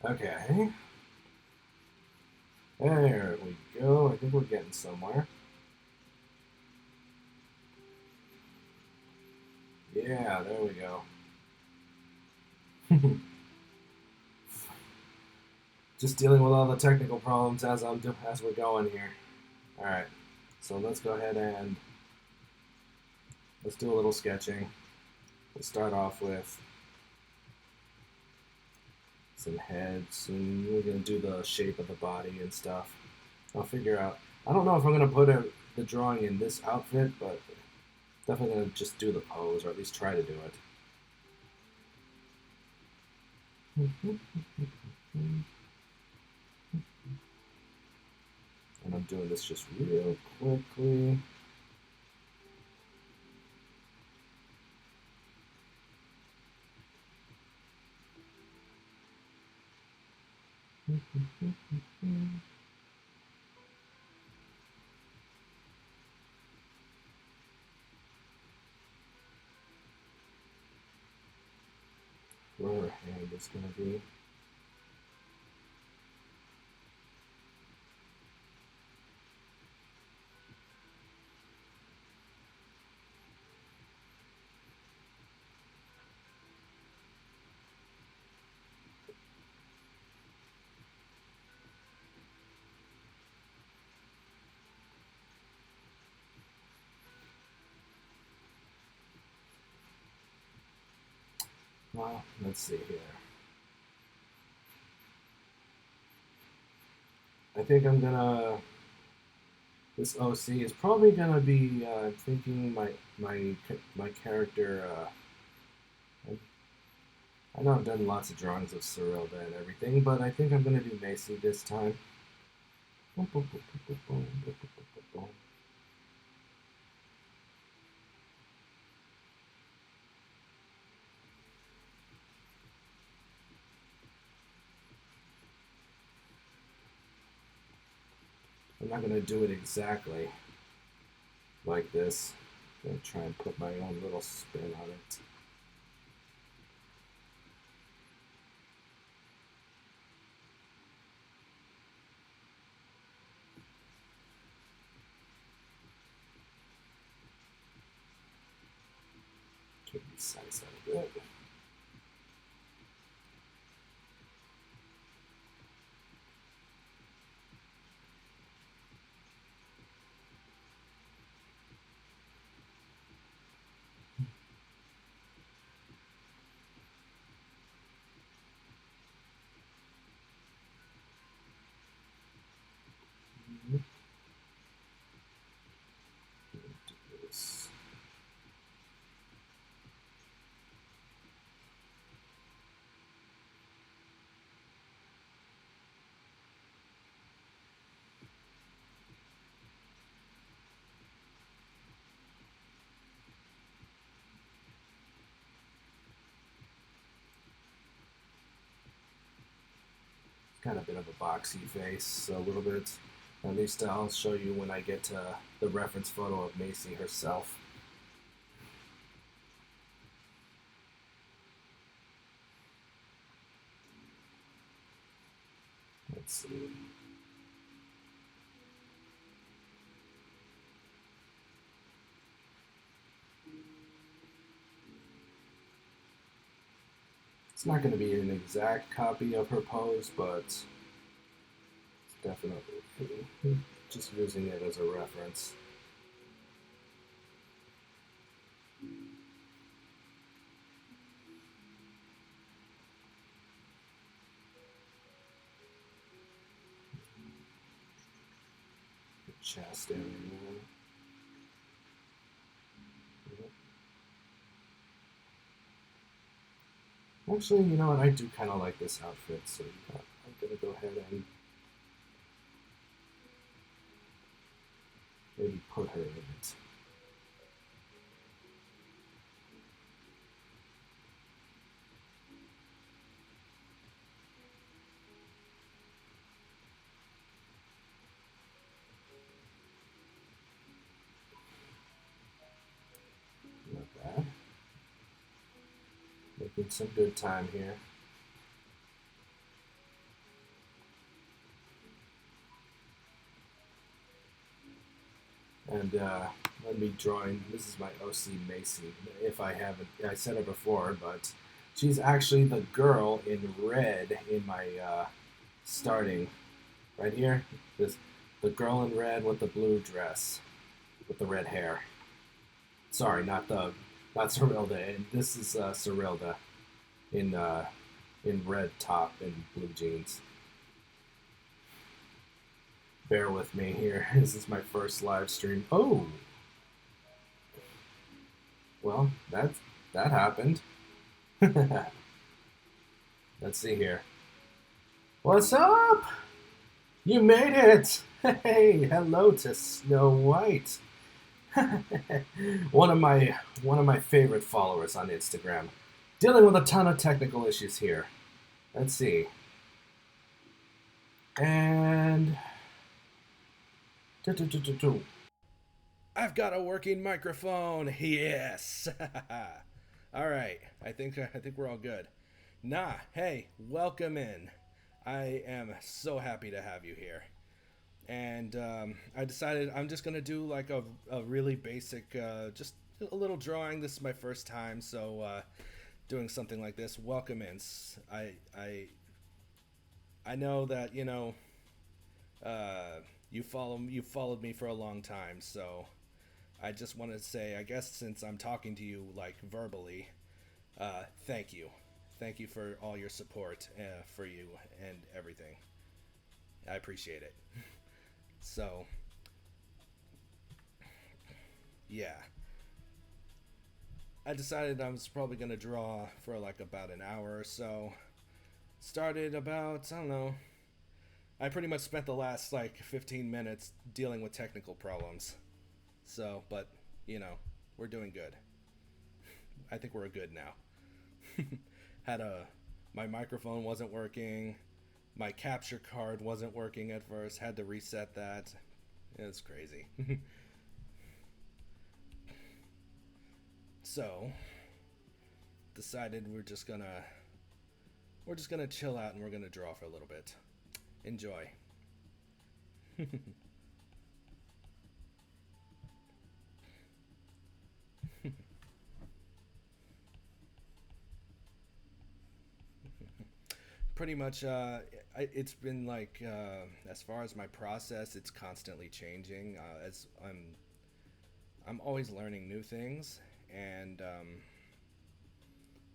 Okay. There we go. I think we're getting somewhere. Yeah, there we go. Just dealing with all the technical problems as we're going here. All right. So let's go ahead and let's do a little sketching. We'll start off with some heads, and we're gonna do the shape of the body and stuff. I'll figure out. I don't know if I'm gonna put the drawing in this outfit, but definitely gonna just do the pose, or at least try to do it. And I'm doing this just real quickly. Where her hand is gonna be. Well, let's see here. I think I'm gonna. This OC is probably gonna be thinking my character. I know I've done lots of drawings of Cerilda and everything, but I think I'm gonna do Macy this time. I'm not gonna do it exactly like this. I'm gonna try and put my own little spin on it. Take these sides out of it. Kind of a bit of a boxy face, a little bit. At least I'll show you when I get to the reference photo of Macy herself. Let's see. It's not going to be an exact copy of her pose, but it's definitely just using it as a reference. The chest area. Actually, you know what? I do kind of like this outfit, so I'm going to go ahead and maybe put her in it. Not bad. Making some good time here. And I'm gonna be drawing. This is my OC Macy. If I haven't, I said it before, but she's actually the girl in red in my starting right here. This the girl in red with the blue dress with the red hair. Sorry, not Cerilda. And this is Cerilda in red top and blue jeans. Bear with me here. This is my first live stream. Oh, well, that happened. Let's see here. What's up? You made it! Hey, hello to Snow White. one of my favorite followers on Instagram. Dealing with a ton of technical issues here. Let's see. And I've got a working microphone. Yes. All right. I think we're all good. Nah. Hey, welcome in. I am so happy to have you here. And I decided I'm just gonna do like a really basic, just a little drawing. This is my first time, so doing something like this. Welcome in. I know that you followed me for a long time, so I just want to say, I guess since I'm talking to you like verbally, thank you for all your support for you and everything. I appreciate it. So yeah, I decided I was probably gonna draw for like about an hour or so. Started about, I don't know. I pretty much spent the last like 15 minutes dealing with technical problems. So, but you know, we're doing good. I think we're good now. Had a My microphone wasn't working. My capture card wasn't working at first. Had to reset that. It's crazy. So, decided we're just gonna chill out and we're gonna draw for a little bit. Enjoy. Pretty much, it's been like, as far as my process, it's constantly changing. As I'm always learning new things, and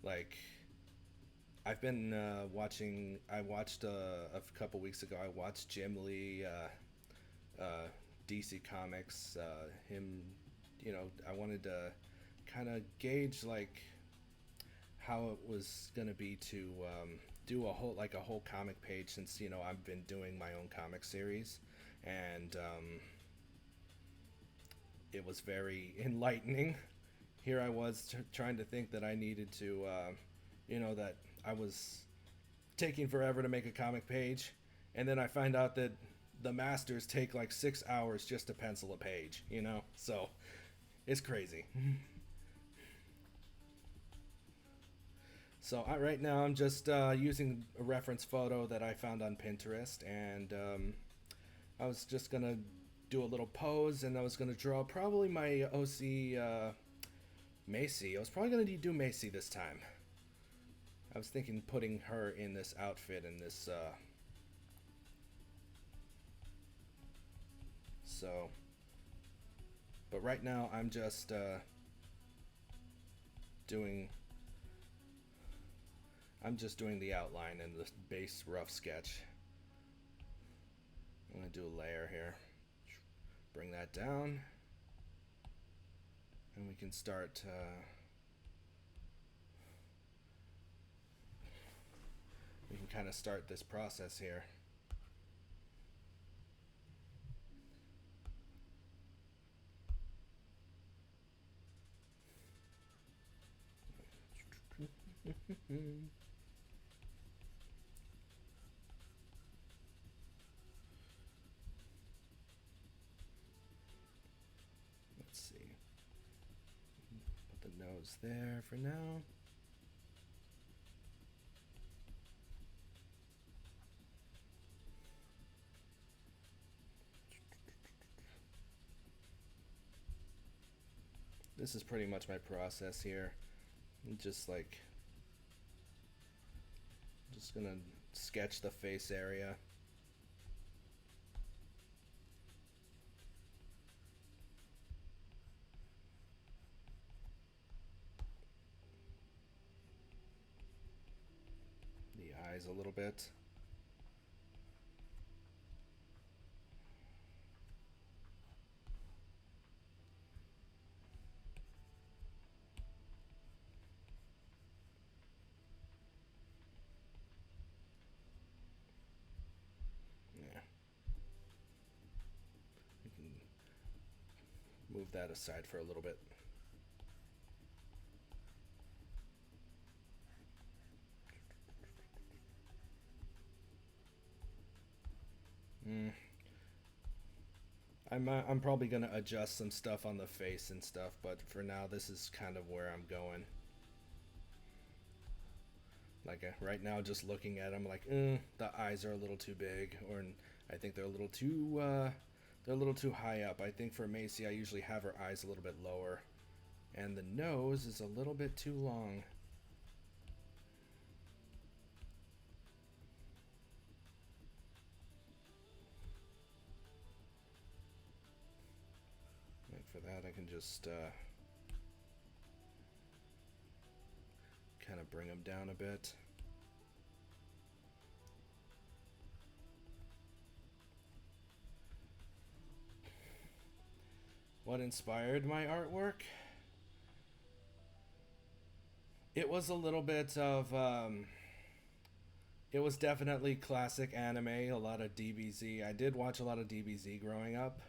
like I've been watching. I watched a couple weeks ago. I watched Jim Lee, DC Comics. Him, I wanted to kind of gauge like how it was gonna be to do a whole comic page, since I've been doing my own comic series, and it was very enlightening. Here I was trying to think that I needed to, that I was taking forever to make a comic page, and then I find out that the masters take like 6 hours just to pencil a page. So it's crazy. So right now I'm just using a reference photo that I found on Pinterest, and I was just gonna do a little pose, and I was gonna draw probably my OC Macy. I was probably gonna do Macy this time. I was thinking putting her in this outfit and this. So, but right now I'm just doing. I'm just doing the outline and the base rough sketch. I'm gonna do a layer here. Bring that down, and we can start. We can kind of start this process here. Let's see. Put the nose there for now. this is pretty much my process here. I'm just gonna sketch the face area. The eyes a little bit. Yeah. We can move that aside for a little bit. I'm probably gonna adjust some stuff on the face and stuff, but for now this is kind of where I'm going. Like right now, just looking at them, like the eyes are a little too big, or I think they're a little too high up. I think for Macy, I usually have her eyes a little bit lower, and the nose is a little bit too long. And for that, I can just kind of bring them down a bit. What inspired my artwork? It was a little bit of it was definitely classic anime, a lot of DBZ. I did watch a lot of DBZ growing up,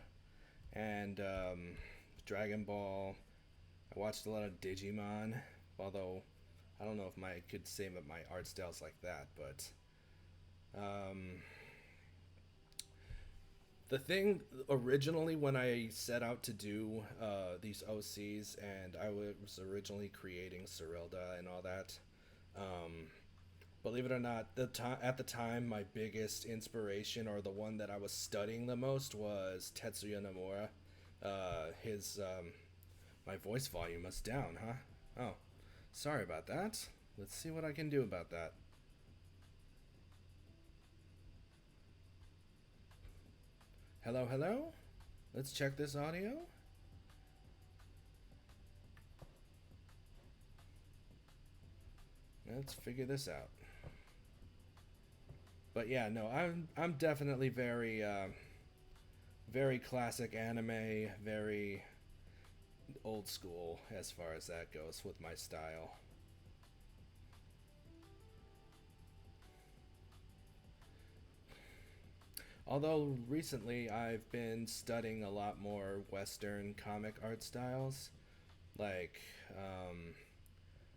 and Dragon Ball. I watched a lot of Digimon, although I don't know if I could say that my art style's like that, but the thing originally when I set out to do these OCs, and I was originally creating Serilda and all that, believe it or not, at the time, my biggest inspiration, or the one that I was studying the most, was Tetsuya Nomura. My voice volume is down, huh? Oh, sorry about that. Let's see what I can do about that. Hello, hello? Let's check this audio. Let's figure this out. But yeah, no, I'm definitely very classic anime, very old school as far as that goes with my style. Although recently I've been studying a lot more Western comic art styles, like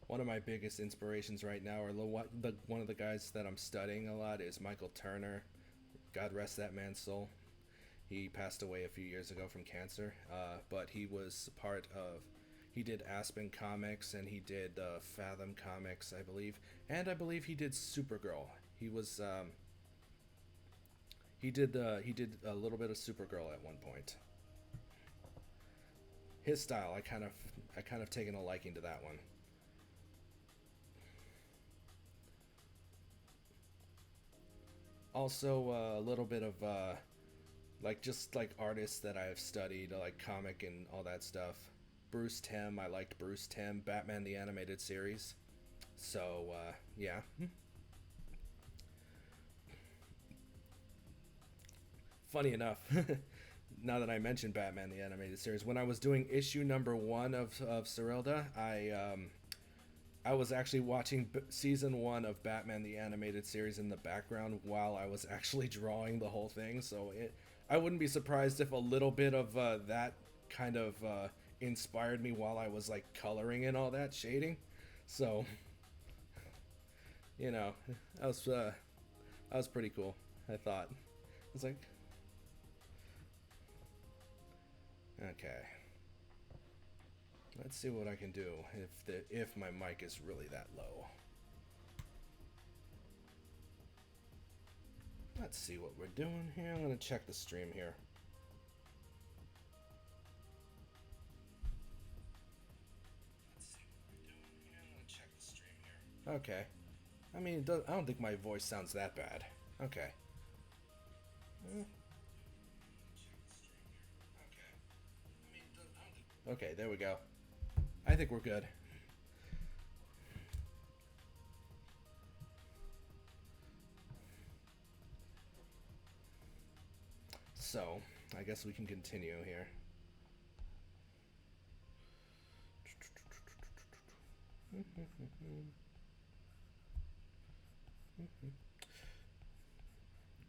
one of my biggest inspirations right now, or one of the guys that I'm studying a lot, is Michael Turner. God rest that man's soul. He passed away a few years ago from cancer, but he was part of. He did Aspen Comics, and he did Fathom Comics, I believe, and I believe he did Supergirl. He was he did a little bit of Supergirl at one point. His style, I kind of taken a liking to that one. Also, a little bit of just like artists that I've studied, like comic and all that stuff. Bruce Timm, I liked Bruce Timm, Batman the Animated Series. So yeah. Funny enough, now that I mentioned Batman the Animated Series, when I was doing issue number 1 of Serilda, I was actually watching season 1 of Batman the Animated Series in the background while I was actually drawing the whole thing. So I wouldn't be surprised if a little bit of that kind of inspired me while I was like coloring and all that shading. So you know, that was pretty cool. I thought. I was like, okay. Let's see what I can do if my mic is really that low. Let's see what we're doing here. I'm gonna check the stream here. Okay. I mean, I don't think my voice sounds that bad. Okay. Okay, there we go. I think we're good. So, I guess we can continue here.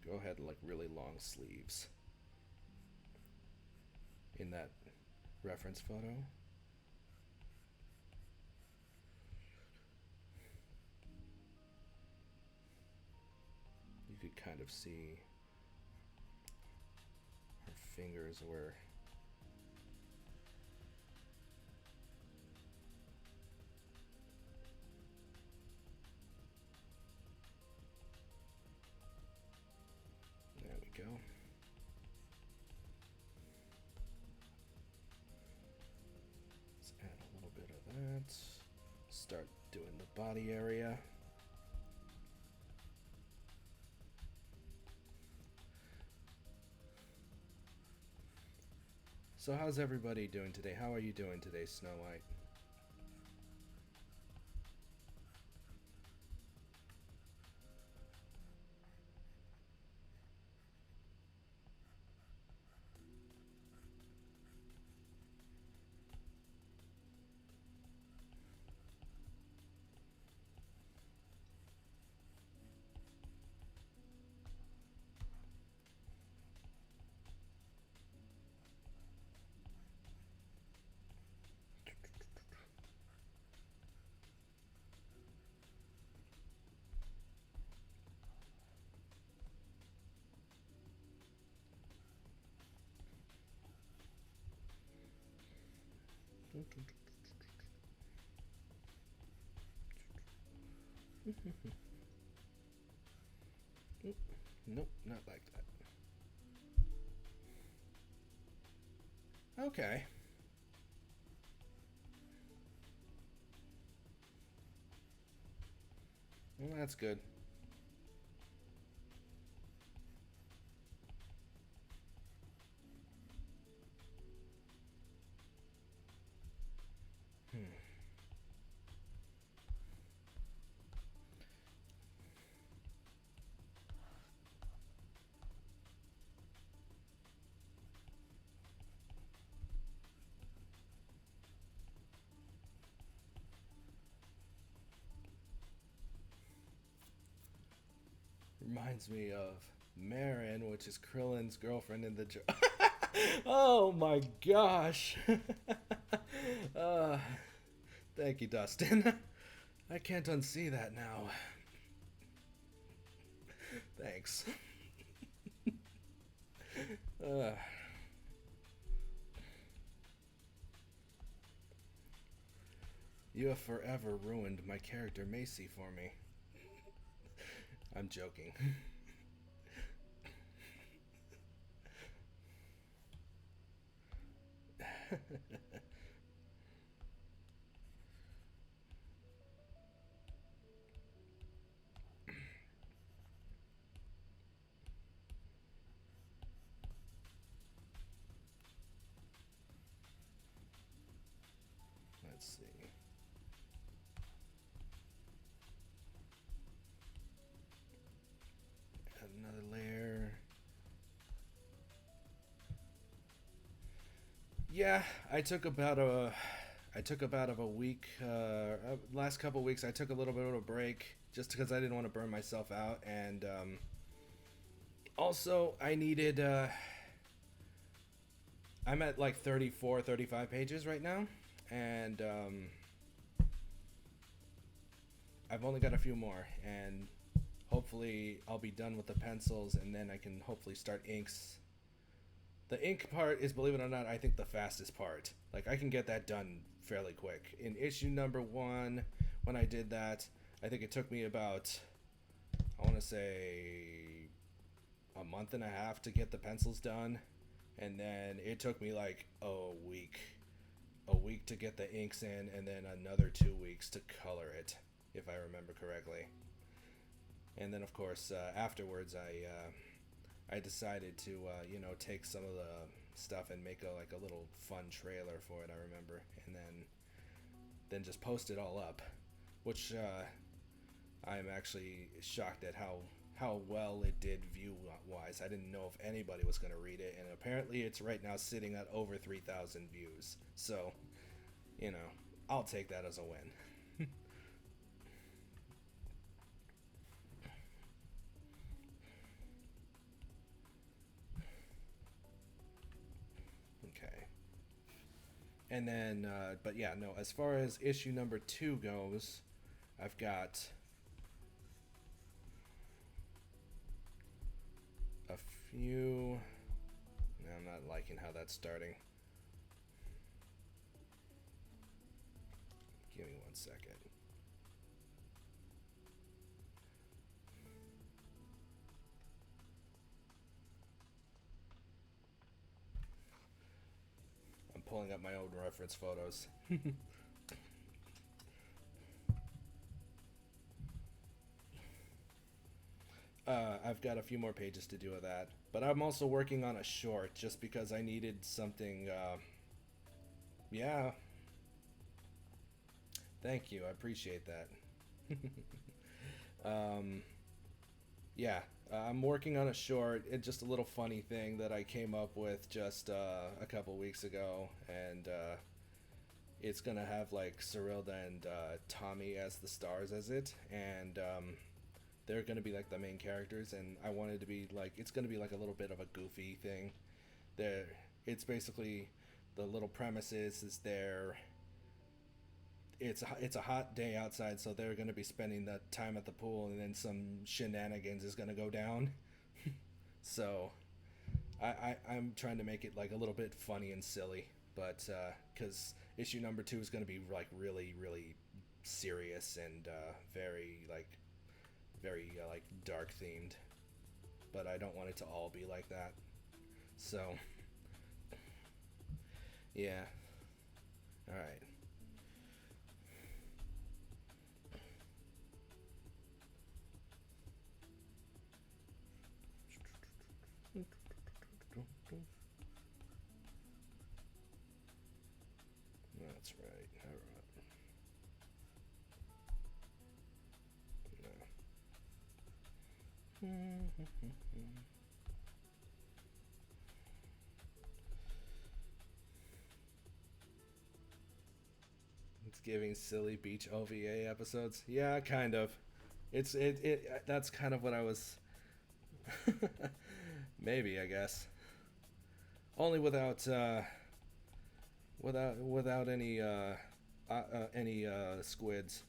Go ahead and like really long sleeves in that reference photo. You could kind of see her fingers were there we go. Let's add a little bit of that. Start doing the body area. So how's everybody doing today? How are you doing today, Snow White? Nope, not like that. Okay. Well, that's good. Reminds me of Marin, which is Krillin's girlfriend in the Oh my gosh. uh, Thank you, Dustin. I can't unsee that now. Thanks. uh, you have forever ruined my character Macy for me. I'm joking. Let's see. Add another layer. Yeah, I took about a week. Last couple weeks, I took a little bit of a break just because I didn't want to burn myself out, and also I needed. I'm at like 34, 35 pages right now, and I've only got a few more, and hopefully I'll be done with the pencils, and then I can hopefully start inks. The ink part is, believe it or not, I think the fastest part. Like, I can get that done fairly quick. In issue number 1, when I did that, I think it took me about, I want to say, a month and a half to get the pencils done. And then it took me like a week to get the inks in, and then another 2 weeks to color it. if I remember correctly. And then, of course, afterwards, I decided to take some of the stuff and make a little fun trailer for it. I remember, and then just post it all up, which I'm actually shocked at how well it did view wise. I didn't know if anybody was going to read it, and apparently it's right now sitting at over 3,000 views. So, you know, I'll take that as a win. Okay. And then, but yeah, no, as far as issue number 2 goes, I've got a few. No, I'm not liking how that's starting. Give me 1 second. I'm pulling up my old reference photos. I've got a few more pages to do with that, but I'm also working on a short just because I needed something. Yeah, thank you. I appreciate that. um, yeah, I'm working on a short. It's just a little funny thing that I came up with just a couple weeks ago, and it's gonna have like Cyrilda and Tommy as the stars as it, and they're gonna be like the main characters. And I wanted to be like it's gonna be like a little bit of a goofy thing. There, it's basically the little premise is there. It's a hot day outside, so they're gonna be spending that time at the pool, and then some shenanigans is gonna go down. So I'm trying to make it like a little bit funny and silly, but because issue number 2 is going to be like really really serious and very like dark themed, but I don't want it to all be like that. So yeah, all right. That's right. All right. No. It's giving silly beach OVA episodes. Yeah, kind of. It that's kind of what I was. Maybe I guess only without any squids.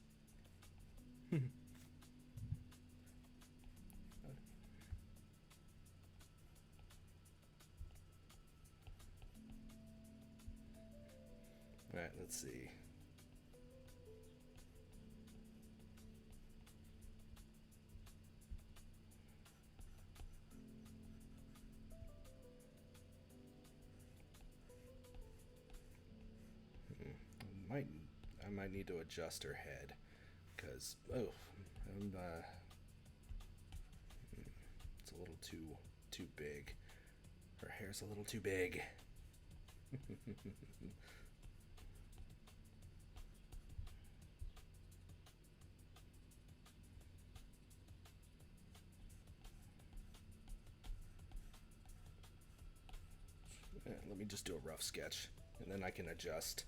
All right, let's see. Might I might need to adjust her head because I'm it's a little too big. Her hair's a little too big. Let me just do a rough sketch and then I can adjust.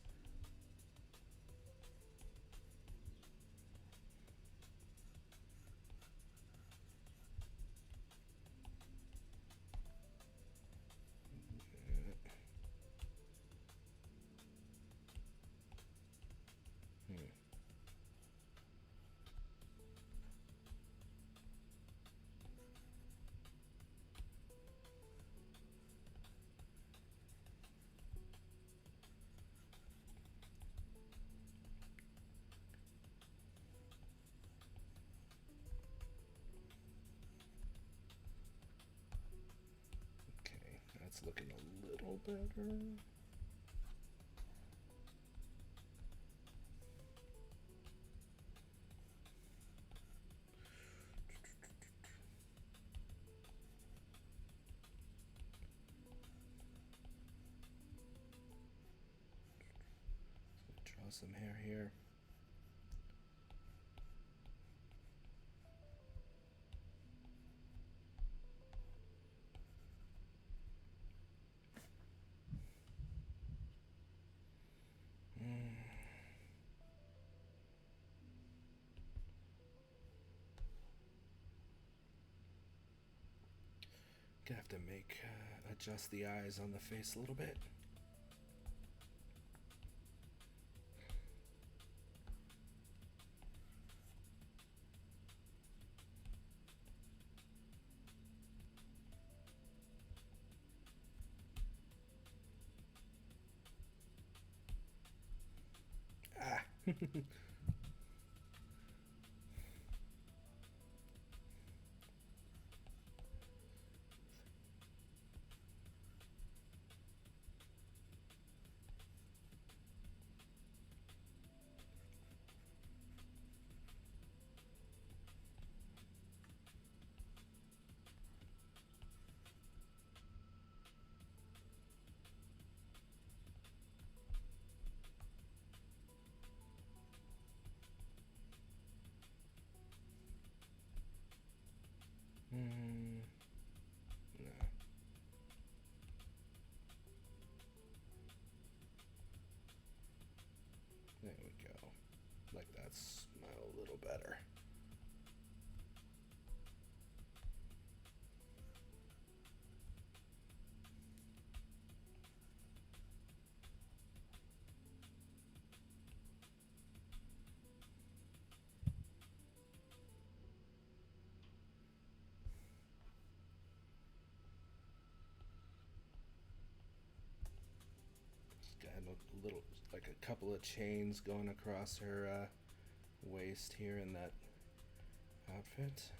Okay, that's looking a little better. some hair here. Gonna have to adjust the eyes on the face a little bit. Ah. No. There we go. Like that smell a little better. Got a little, like a couple of chains going across her waist here in that outfit.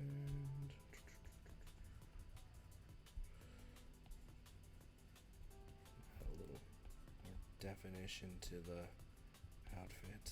And a little more definition to the outfit.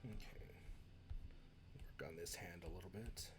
Okay, work on this hand a little bit.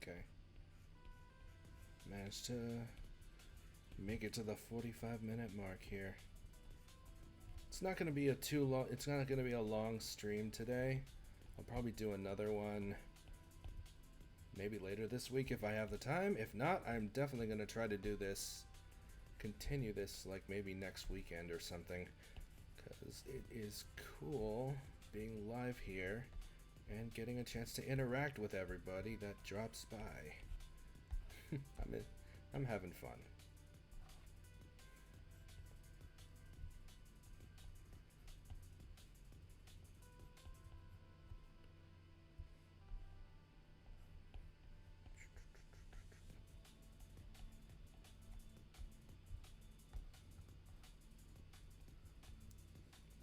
Okay. Managed to make it to the 45-minute mark here. it's not gonna be a too long. It's not gonna be a long stream today. I'll probably do another one maybe later this week if I have the time. If not, I'm definitely gonna try to do this, continue this like maybe next weekend or something, because it is cool being live here and getting a chance to interact with everybody that drops by. I'm having fun.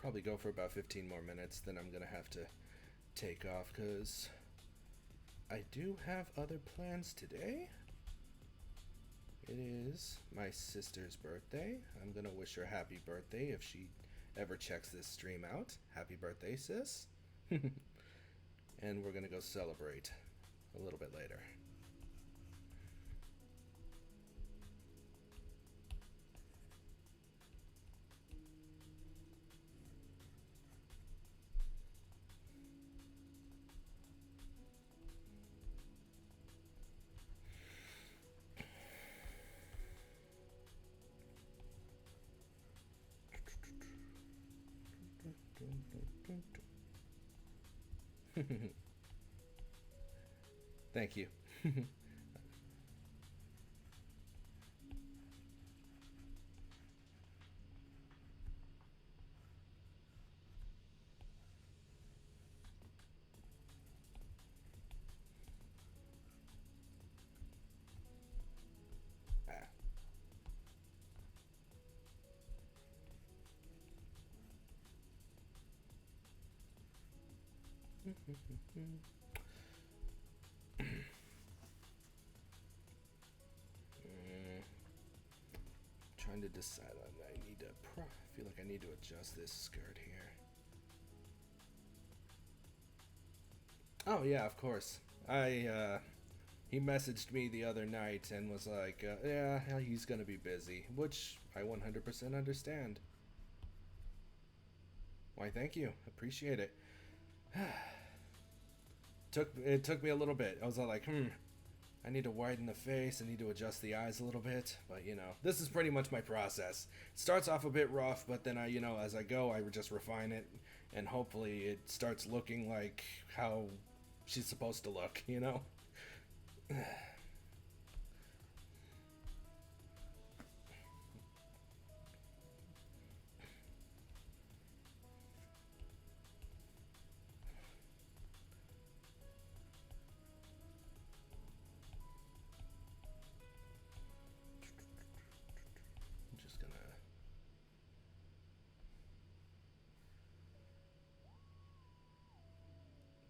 Probably go for about 15 more minutes, then I'm gonna have to take off because I do have other plans today. It is my sister's birthday. I'm gonna wish her happy birthday if she ever checks this stream out. Happy birthday, sis. And we're gonna go celebrate a little bit later. Thank you. Ah. Trying to decide on I need to feel like I need to adjust this skirt here. Oh yeah, of course. He messaged me the other night and was like, yeah, he's gonna be busy, which I 100% understand. Why, thank you. Appreciate it. It took me a little bit. I was like, I need to widen the face, I need to adjust the eyes a little bit, but you know, this is pretty much my process. It starts off a bit rough, but then as I go, I just refine it, and hopefully it starts looking like how she's supposed to look, you know?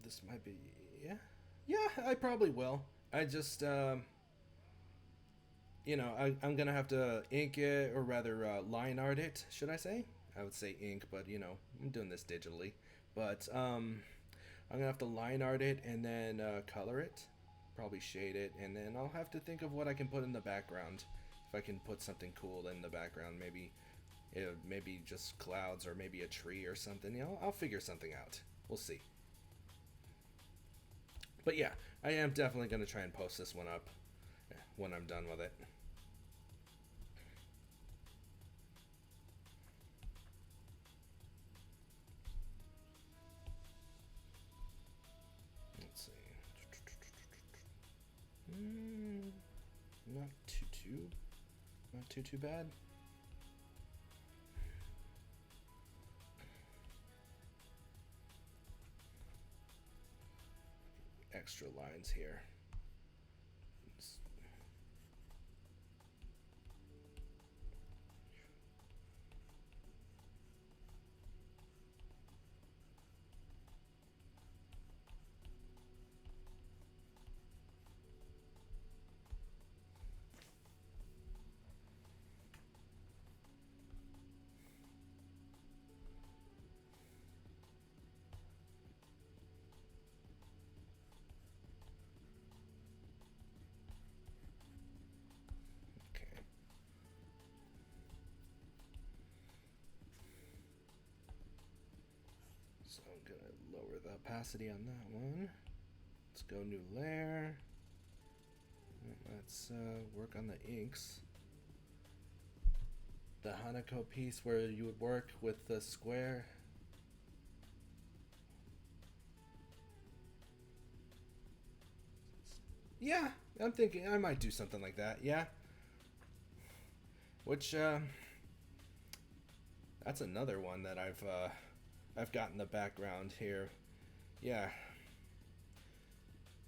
This might be, yeah, I probably will. I just, I'm gonna have to ink it, or rather, line art it, should I say? I would say ink, but, I'm doing this digitally. But, I'm gonna have to line art it and then color it, probably shade it, and then I'll have to think of what I can put in the background. If I can put something cool in the background, maybe just clouds, or maybe a tree or something. I'll figure something out. We'll see. But yeah, I am definitely going to try and post this one up when I'm done with it. Let's see. Not too bad. Extra lines here. opacity on that one. Let's go new layer. Let's work on the inks. The Hanako piece where you would work with the square. Yeah, I'm thinking I might do something like that. Yeah. Which that's another one that I've got in the background here. Yeah.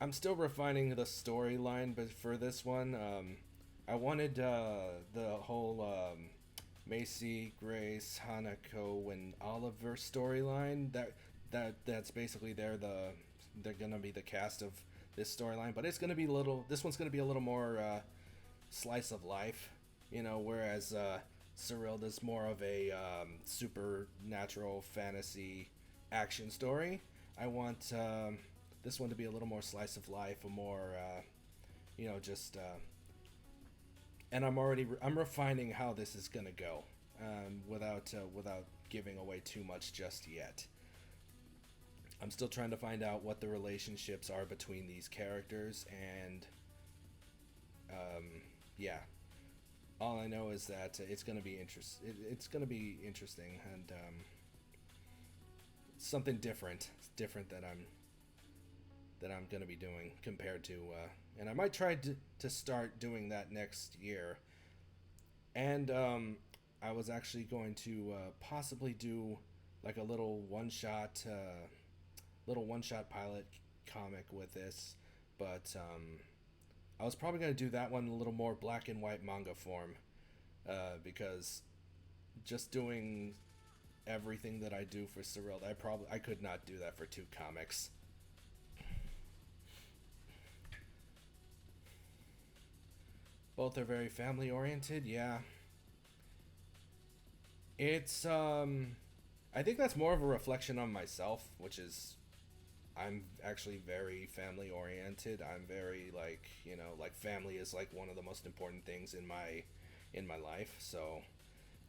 I'm still refining the storyline, but for this one, I wanted the whole Macy, Grace, Hanako, and Oliver storyline. That's basically they're gonna be the cast of this storyline, but it's gonna be This one's gonna be a little more slice of life, whereas Cyrilda's more of a supernatural fantasy action story. I want this one to be a little more slice of life, a more, just. And I'm refining how this is gonna go, without giving away too much just yet. I'm still trying to find out what the relationships are between these characters, and yeah. All I know is that it's gonna be It's gonna be interesting, and something different. It's different that I'm gonna be doing compared to, and I might try to start doing that next year. And I was actually going to possibly do like a little one shot pilot comic with this, but I was probably going to do that one in a little more black and white manga form, because just doing everything that I do for Cyril, I could not do that for 2 comics. Both are very family oriented, yeah. It's I think that's more of a reflection on myself, which is I'm actually very family oriented. I'm very like family is like one of the most important things in my life. So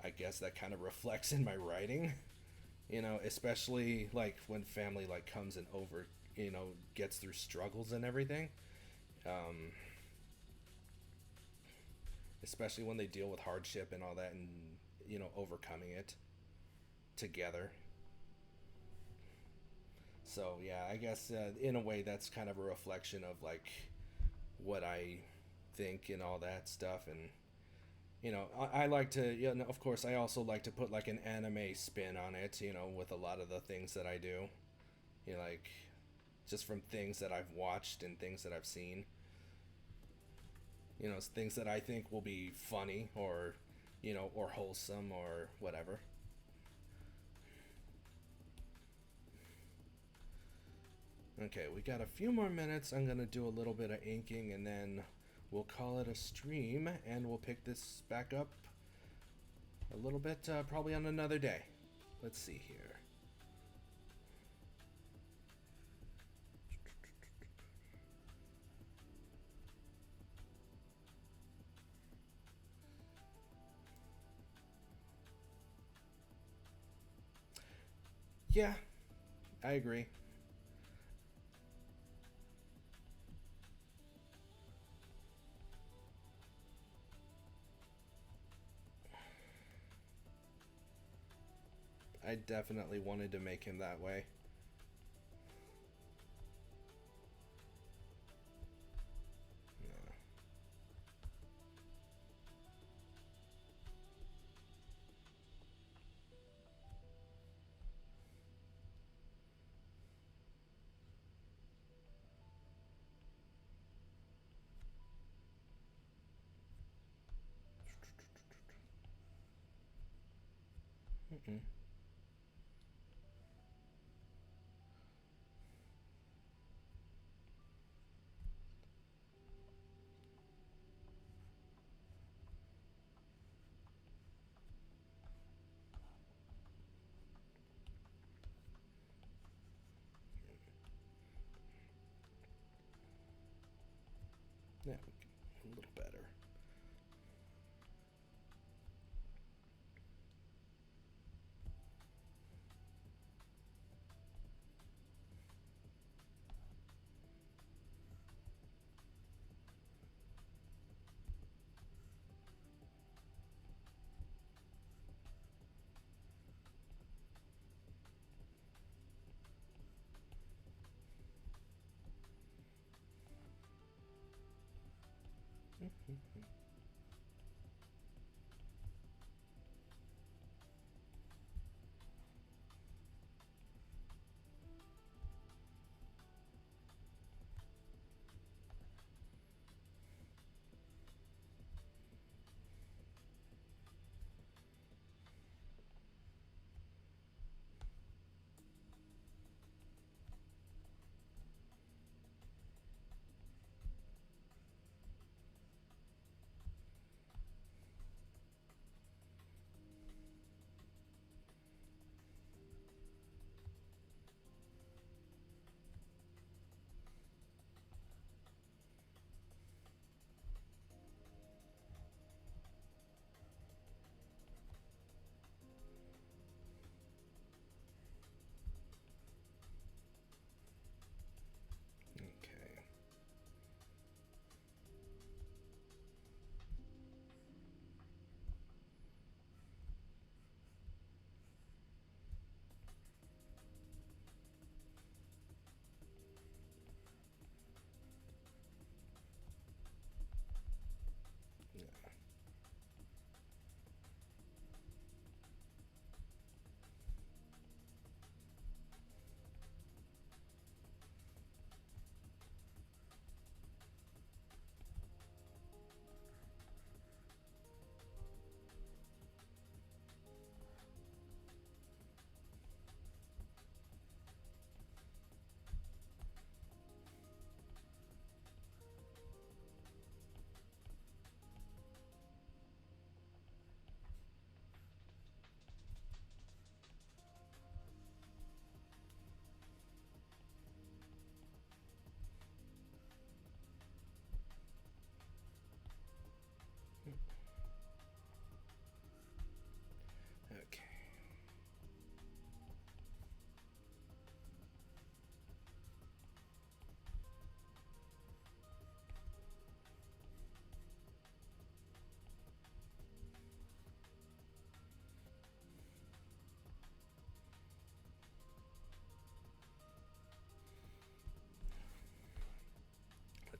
I guess that kind of reflects in my writing. Especially like when family like comes and over, gets through struggles and everything. Especially when they deal with hardship and all that, and overcoming it together. So yeah, I guess in a way that's kind of a reflection of like what I think and all that stuff. And I like to, of course I also like to put like an anime spin on it, with a lot of the things that I do, like just from things that I've watched and things that I've seen. Things that I think will be funny, or or wholesome, or whatever. Okay, we got a few more minutes. I'm gonna do a little bit of inking, and then we'll call it a stream, and we'll pick this back up a little bit, probably on another day. Let's see here. Yeah, I agree. I definitely wanted to make him that way. Yeah. Mm-mm. Yeah, a little better.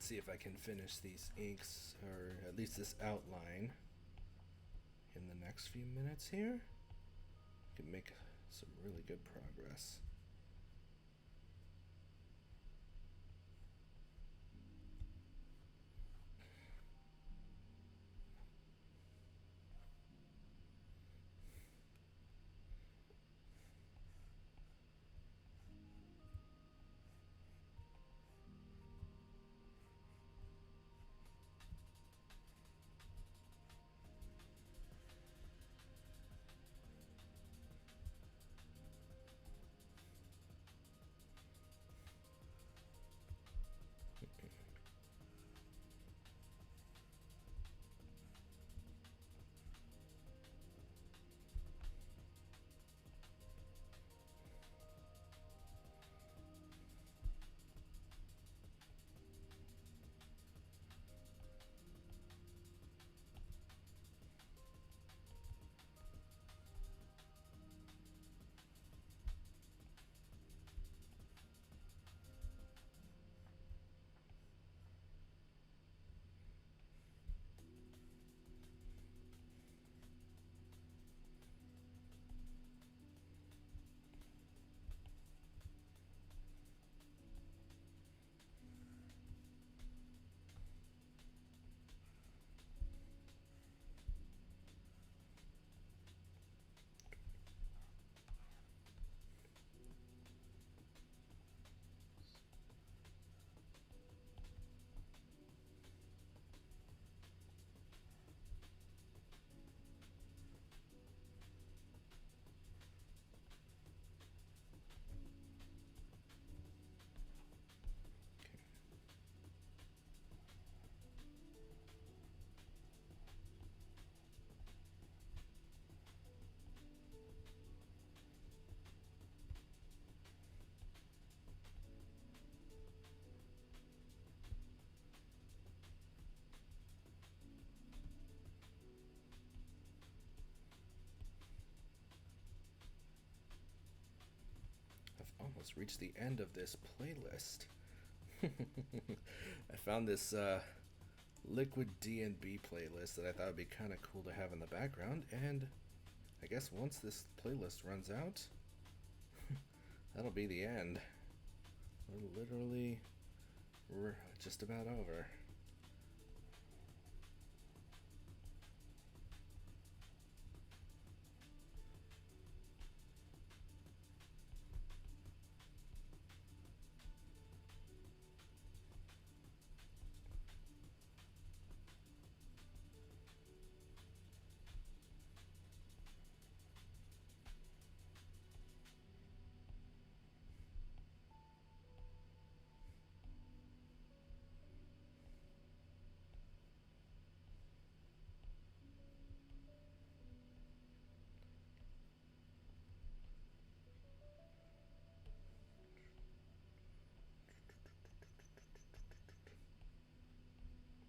let's see if I can finish these inks, or at least this outline, in the next few minutes here. I can make some really good progress. I've almost reached the end of this playlist. I found this Liquid D&B playlist that I thought would be kind of cool to have in the background, and I guess once this playlist runs out, that'll be the end. We're literally just about over.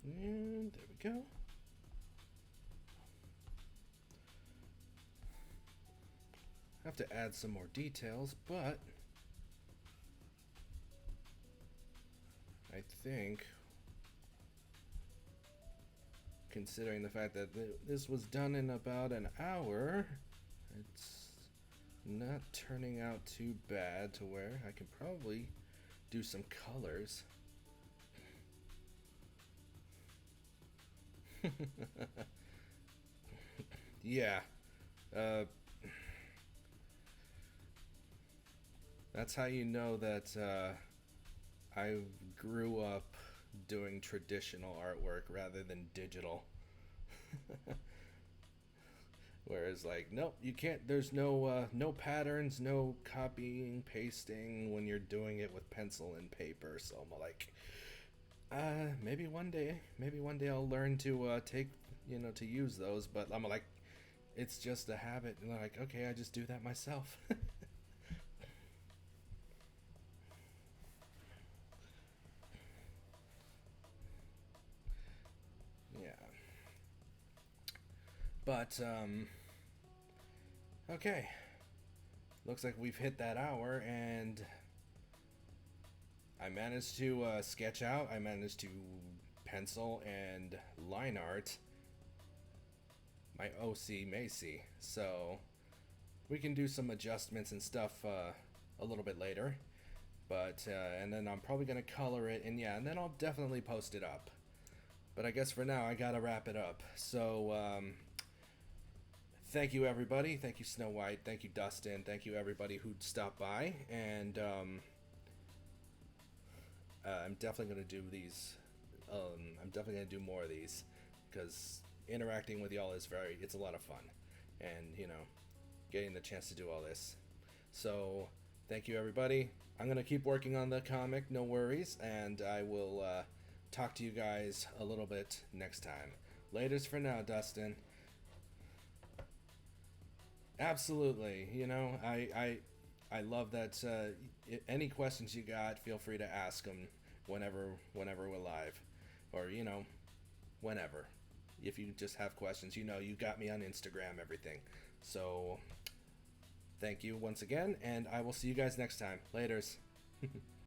And there we go. I have to add some more details, but I think, considering the fact that this was done in about an hour, it's not turning out too bad to where I can probably do some colors. Yeah. That's how you know that I grew up doing traditional artwork rather than digital. Whereas, like, nope, you can't. There's no patterns, no copying, pasting when you're doing it with pencil and paper. So I'm like, maybe one day I'll learn to to use those. But I'm like, it's just a habit, and like, okay, I just do that myself. Yeah. But okay. Looks like we've hit that hour, and I managed to sketch out. I managed to pencil and line art my OC Macy. So we can do some adjustments and stuff a little bit later. But and then I'm probably gonna color it, and yeah, and then I'll definitely post it up. But I guess for now I gotta wrap it up. So thank you everybody. Thank you Snow White. Thank you Dustin. Thank you everybody who stopped by. And I'm definitely gonna do these. I'm definitely gonna do more of these because interacting with y'all is it's a lot of fun, and you know, getting the chance to do all this. So thank you everybody. I'm gonna keep working on the comic, no worries, and I will talk to you guys a little bit next time. Laters for now, Dustin. Absolutely. You know, I love that. Any questions you got, feel free to ask them whenever we're live, or you know, whenever. If you just have questions, you know, you got me on Instagram, everything. So, thank you once again, and I will see you guys next time. Laters.